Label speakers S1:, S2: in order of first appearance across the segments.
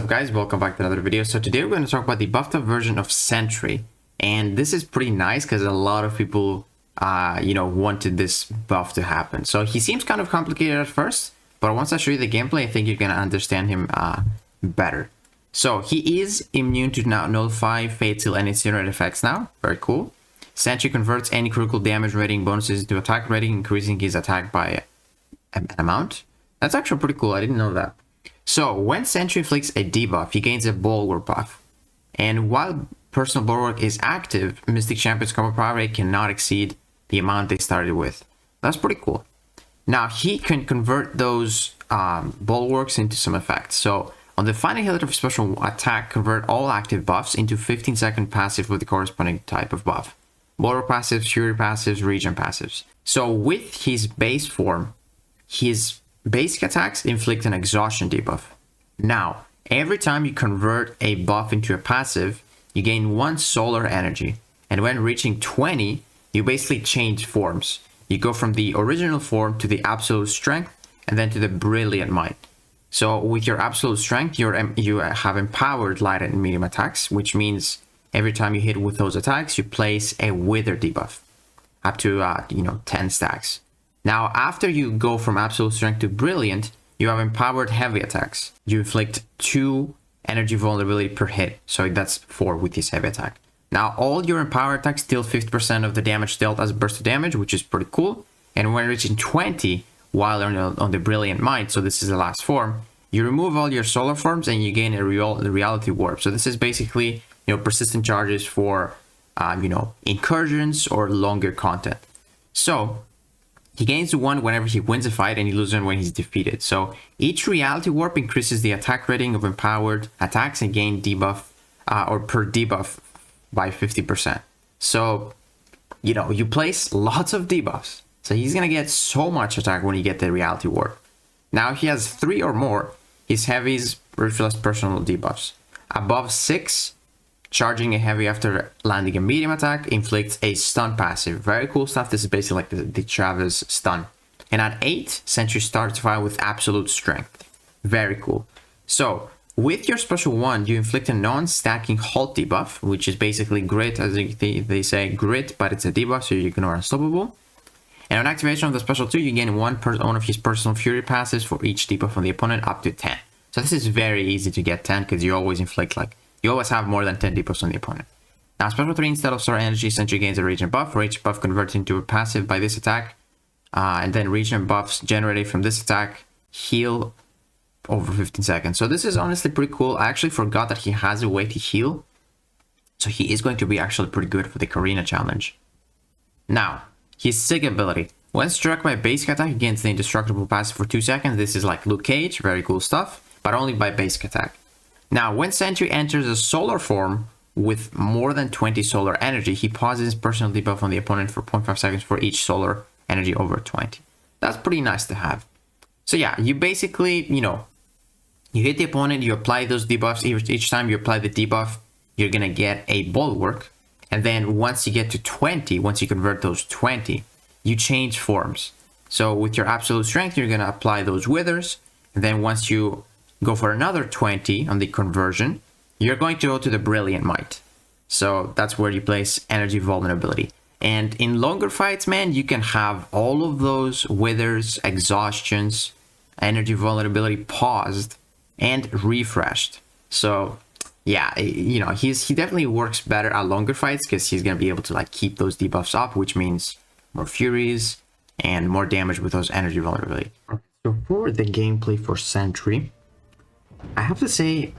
S1: guys, welcome back to another video. So today we're going to talk about the buffed up version of Sentry, and this is pretty nice because a lot of people wanted this buff to happen. So he seems kind of complicated at first, but once I show you the gameplay, I think you're going to understand him better. So he is immune to now nullify, fatal, and incinerate effects now. Very cool. Sentry converts any critical damage rating bonuses into attack rating, increasing his attack by an amount. That's actually pretty cool. I didn't know that. So when Sentry inflicts a debuff, he gains a bulwark buff. And while personal bulwark is active, Mystic Champion's combo power rate cannot exceed the amount they started with. That's pretty cool. Now he can convert those bulwarks into some effects. So on the final hit of special attack, convert all active buffs into 15-second passive with the corresponding type of buff. Bulwark passives, Fury passives, Regen passives. So with his base form, his basic attacks inflict an exhaustion debuff. Now, every time you convert a buff into a passive, you gain 1 solar energy. And when reaching 20, you basically change forms. You go from the original form to the absolute strength, and then to the brilliant might. So with your absolute strength, you have empowered light and medium attacks, which means every time you hit with those attacks, you place a wither debuff up to 10 stacks. Now, after you go from absolute strength to brilliant, you have empowered heavy attacks. You inflict 2 energy vulnerability per hit, so that's 4 with his heavy attack. Now, all your empowered attacks deal 50% of the damage dealt as a burst of damage, which is pretty cool. And when reaching 20, while on the brilliant might, so this is the last form, you remove all your solar forms and you gain a reality warp. So this is basically persistent charges for incursions or longer content. So he gains 1 whenever he wins a fight and he loses 1 when he's defeated. So each reality warp increases the attack rating of empowered attacks and gain debuff or per debuff by 50%. So, you place lots of debuffs. So he's going to get so much attack when you get the reality warp. Now, if he has 3 or more, his heavies refills personal debuffs. Above 6, charging a heavy after landing a medium attack inflicts a stun passive. Very cool stuff. This is basically like the Travis stun. And at 8, Sentry starts fire with absolute strength. Very cool. So with your special 1, you inflict a non-stacking halt debuff, which is basically grit, as they say grit, but it's a debuff, so you ignore unstoppable. And on activation of the special 2, you gain one of his personal fury passes for each debuff on the opponent up to 10. So this is very easy to get 10 because you always inflict you always have more than 10 debuffs on the opponent. Now, special 3, instead of solar energy, Sentry gains a regen buff. Rage buff converts into a passive by this attack. And then regen buffs generated from this attack heal over 15 seconds. So this is honestly pretty cool. I actually forgot that he has a way to heal. So he is going to be actually pretty good for the Karina challenge. Now, his Sig ability. When struck by basic attack, he gains the indestructible passive for 2 seconds. This is like Luke Cage, very cool stuff, but only by basic attack. Now, when Sentry enters a solar form with more than 20 solar energy, he pauses his personal debuff on the opponent for 0.5 seconds for each solar energy over 20. That's pretty nice to have. So yeah, you basically, you hit the opponent, you apply those debuffs. Each time you apply the debuff, you're going to get a bulwark. And then once you get to 20, once you convert those 20, you change forms. So with your absolute strength, you're going to apply those withers. And then once you go for another 20 on the conversion, you're going to go to the brilliant might. So that's where you place energy vulnerability. And in longer fights, man, you can have all of those withers, exhaustions, energy vulnerability paused and refreshed. So yeah, he definitely works better at longer fights because he's going to be able to keep those debuffs up, which means more furies and more damage with those energy vulnerability. So for the gameplay for Sentry, I have to say,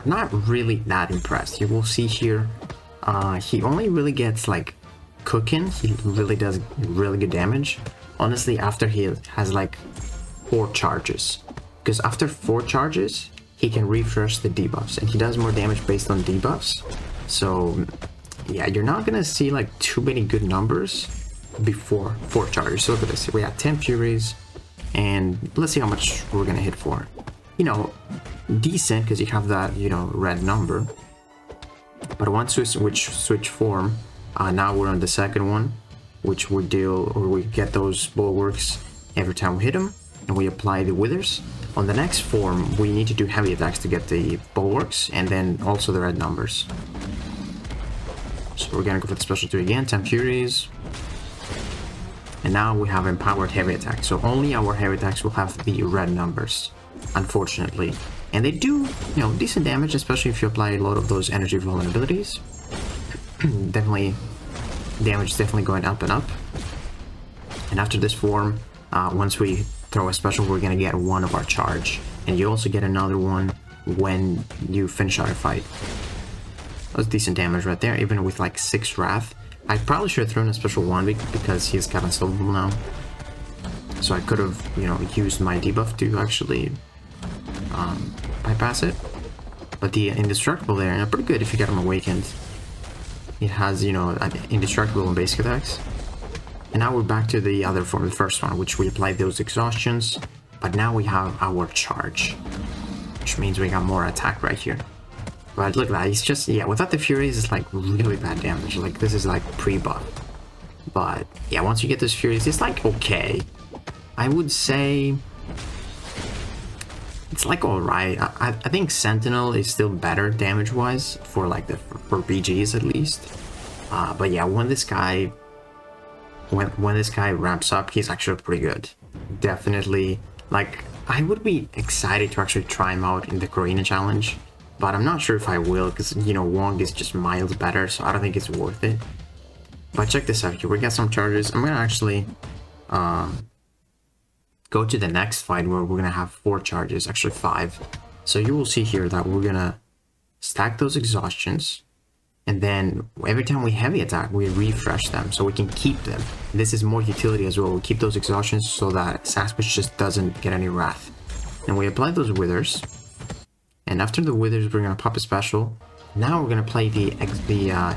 S1: I'm not really that impressed. You will see here, he only really gets cooking. He really does really good damage. Honestly, after he has 4 charges, because after 4 charges, he can refresh the debuffs, and he does more damage based on debuffs. So yeah, you're not gonna see too many good numbers before 4 charges. So look at this. We have 10 furies, and let's see how much we're gonna hit for. Decent, because you have that red number. But once we switch form, now we're on the second one, which we get those bulwarks every time we hit them, and we apply the withers. On the next form, we need to do heavy attacks to get the bulwarks and then also the red numbers. So we're gonna go for the special 2 again, 10 Furies. And now we have empowered heavy attacks. So only our heavy attacks will have the red numbers, unfortunately. And they do, you know, decent damage, especially if you apply a lot of those energy vulnerabilities. Definitely, damage is definitely going up and up. And after this form, once we throw a special, we're gonna get one of our charge. And you also get another one when you finish our fight. That's decent damage right there, even with like 6 Wrath. I probably should have thrown a special 1 because he's kind of unstoppable now. So I could have, you know, used my debuff to actually bypass it. But the indestructible there, pretty good if you get him awakened. It has, you know, indestructible and basic attacks. And now we're back to the other form, the first one, which we applied those exhaustions. But now we have our charge, which means we got more attack right here. But look at that, he's just, yeah, without the Furies, it's like really bad damage. Like, this is like pre-buff. But yeah, once you get those Furies, it's like okay. I would say it's like alright. I think Sentinel is still better damage-wise for like for BGs at least. But yeah, when this guy ramps up, he's actually pretty good. Definitely, like, I would be excited to actually try him out in the Karina challenge. But I'm not sure if I will, because, you know, Wong is just miles better, so I don't think it's worth it. But check this out here, we got some charges. I'm gonna actually go to the next fight where we're gonna have 4 charges, actually 5. So you will see here that we're gonna stack those exhaustions, and then every time we heavy attack, we refresh them so we can keep them. This is more utility as well. We keep those exhaustions so that Sasquatch just doesn't get any wrath. And we apply those withers. And after the withers, we're gonna pop a special. Now we're gonna play the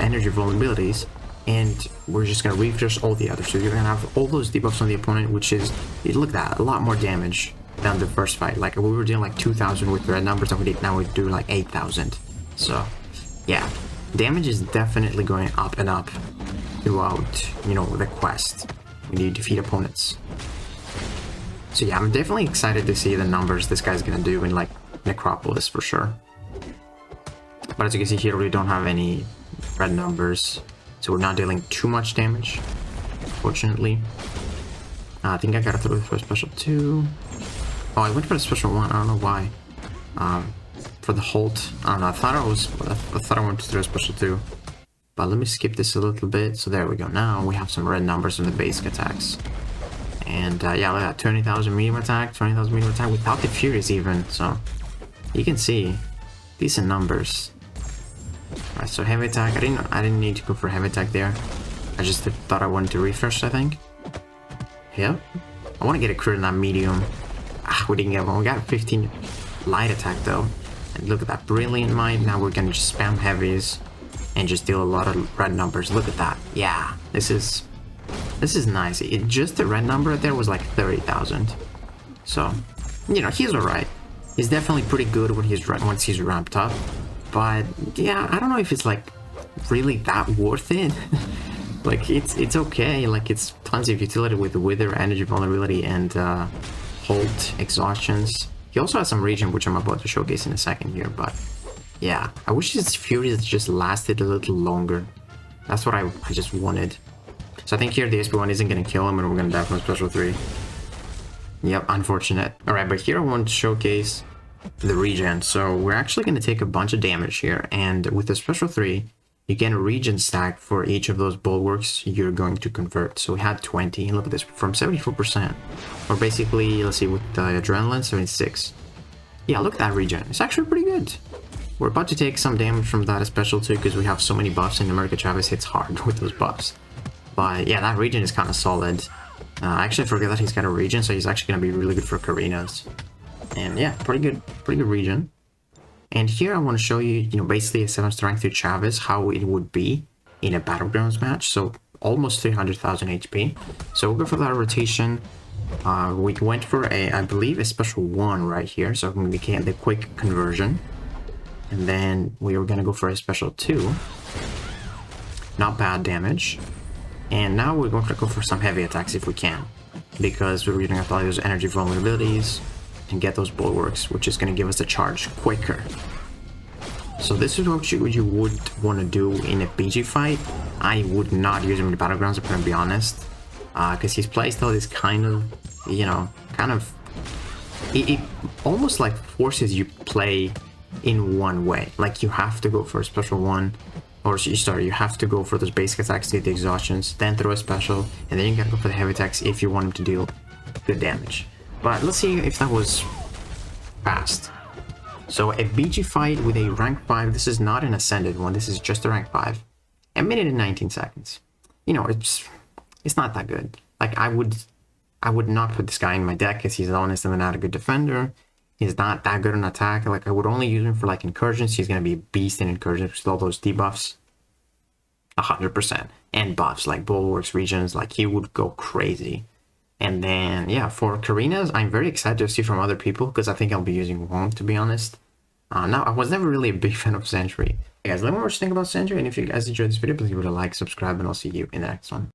S1: energy vulnerabilities, and we're just gonna refresh all the others. So you're gonna have all those debuffs on the opponent, which is, look at that, a lot more damage than the first fight. Like, we were doing like 2,000 with the red numbers, and now we do like 8,000. So yeah, damage is definitely going up and up throughout, you know, the quest when you defeat opponents. So yeah, I'm definitely excited to see the numbers this guy's gonna do in like Necropolis for sure. But as you can see here, we don't have any red numbers, so we're not dealing too much damage, fortunately. I think I gotta throw it for a special 2. Oh, I went for a special 1, I don't know why. For the Holt, I don't know, I thought I wanted to throw a special 2. But let me skip this a little bit. So there we go, now we have some red numbers on the basic attacks. And yeah, look at that, 20,000 medium attack, 20,000 medium attack without the Furies even, so you can see decent numbers. Alright, so heavy attack, I didn't need to go for heavy attack there. I just thought I wanted to refresh, I think. Yep. I want to get a crit in that medium. We didn't get one. We got 15 light attack though. And look at that, brilliant might. Now we're gonna just spam heavies and just deal a lot of red numbers. Look at that. Yeah, this is nice. Just the red number there was like 30,000. So, you know, he's alright. He's definitely pretty good when once he's ramped up. But yeah, I don't know if it's like really that worth it. Like, it's okay. Like, it's tons of utility with the Wither, energy vulnerability, and Holt exhaustions. He also has some regen, which I'm about to showcase in a second here. But yeah, I wish his Furies just lasted a little longer. That's what I just wanted. So I think here the SP1 isn't going to kill him, and we're going to die from a special 3. Yep, unfortunate. Alright, but here I want to showcase the regen. So we're actually going to take a bunch of damage here, and with the special 3, you get a regen stack for each of those bulwarks you're going to convert. So we had 20, and look at this, from 74%. Or basically, let's see, with the adrenaline, 76. Yeah, look at that regen. It's actually pretty good. We're about to take some damage from that special 2 because we have so many buffs, and America Chavez hits hard with those buffs. But yeah, that regen is kind of solid. I actually forget that he's got a regen, so he's actually going to be really good for Karinas. And yeah, pretty good regen. And here I want to show you, basically a 7 strength to Chavez, how it would be in a Battlegrounds match. So almost 300,000 HP. So we'll go for that rotation. We went for I believe a special 1 right here, so we can the quick conversion. And then we were going to go for a special 2. Not bad damage. And now we're going to go for some heavy attacks if we can, because we're going to apply those energy vulnerabilities and get those bulwarks, which is going to give us the charge quicker. So this is what you would want to do in a BG fight. I would not use him in the battlegrounds, if I'm going to be honest, because his playstyle is kind of, you know, it almost like forces you play in one way. Like you have to go for a special one, or sorry, you have to go for those basic attacks to get the exhaustions, then throw a special, and then you gotta go for the heavy attacks if you want him to deal good damage. But let's see if that was fast. So a BG fight with a rank 5, this is not an ascended one, this is just a rank 5. A minute and 19 seconds. You know, it's not that good. Like I would not put this guy in my deck because he's honestly not a good defender. He's not that good on attack. Like I would only use him for like incursions. He's gonna be a beast in incursions with all those debuffs. 100%. And buffs like bulwarks, regions, like he would go crazy. And then yeah, for Karinas, I'm very excited to see from other people because I think I'll be using Wong, to be honest. Now I was never really a big fan of Sentry. Hey guys, let me know what you think about Sentry, and if you guys enjoyed this video, please give it a like, subscribe, and I'll see you in the next one.